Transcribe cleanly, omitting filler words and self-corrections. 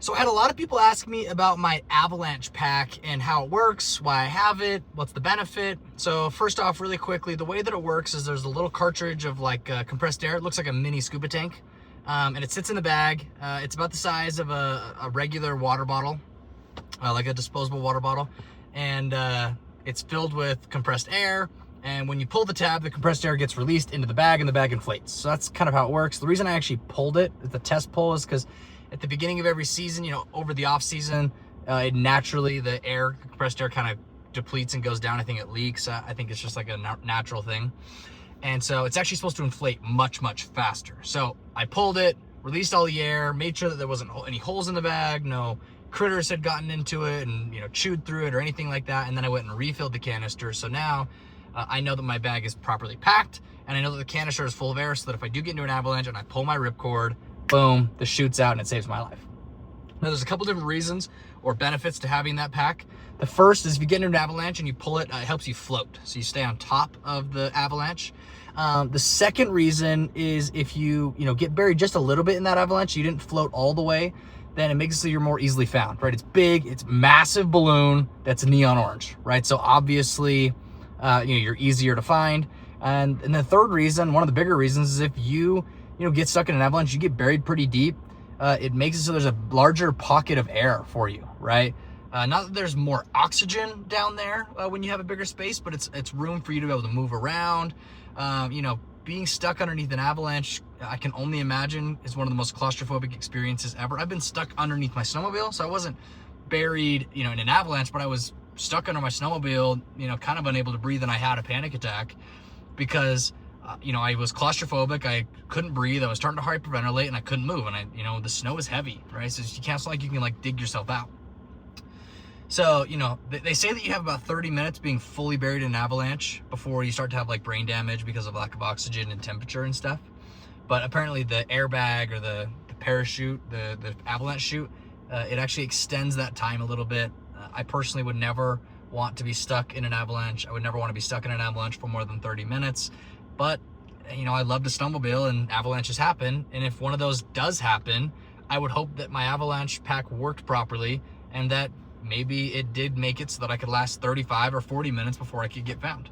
So I had a lot of people ask me about my avalanche pack and how it works, why I have it, what's the benefit. So first off, really quickly, the way that it works is there's a little cartridge of like compressed air. It looks like a mini scuba tank, and it sits in the bag. It's about the size of a regular water bottle, like a disposable water bottle, and it's filled with compressed air. And when you pull the tab, the compressed air gets released into the bag and the bag inflates. So that's kind of how it works. The reason I actually pulled it, the test pull, is because at the beginning of every season, you know, over the off season, it naturally, the compressed air kind of depletes and goes down. I think it leaks. I think it's just like a natural thing. And so it's actually supposed to inflate much, much faster. So I pulled it, released all the air, made sure that there wasn't any holes in the bag, no critters had gotten into it and, you know, chewed through it or anything like that. And then I went and refilled the canister. So now I know that my bag is properly packed, and I know that the canister is full of air, so that if I do get into an avalanche and I pull my ripcord, boom, this shoots out and it saves my life. Now, there's a couple different reasons or benefits to having that pack. The first is if you get into an avalanche and you pull it, it helps you float. So you stay on top of the avalanche. The second reason is if you get buried just a little bit in that avalanche, you didn't float all the way, then it makes it so you're more easily found, right? It's big, it's massive balloon that's neon orange, right? So obviously, you're easier to find. And the third reason, one of the bigger reasons, is if you get stuck in an avalanche, you get buried pretty deep, it makes it so there's a larger pocket of air for you, right? Not that there's more oxygen down there when you have a bigger space, but it's room for you to be able to move around. Being stuck underneath an avalanche, I can only imagine, is one of the most claustrophobic experiences ever. I've been stuck underneath my snowmobile, so I wasn't buried, in an avalanche, but I was stuck under my snowmobile, kind of unable to breathe, and I had a panic attack because I was claustrophobic. I couldn't breathe. I was starting to hyperventilate and I couldn't move. And the snow is heavy, right? So you can't, it's not like you can like dig yourself out. So, they say that you have about 30 minutes being fully buried in an avalanche before you start to have like brain damage because of lack of oxygen and temperature and stuff. But apparently the airbag or the parachute, the avalanche chute, it actually extends that time a little bit. I personally would never want to be stuck in an avalanche. I would never want to be stuck in an avalanche for more than 30 minutes. But, I love to snowmobile and avalanches happen. And if one of those does happen, I would hope that my avalanche pack worked properly and that maybe it did make it so that I could last 35 or 40 minutes before I could get found.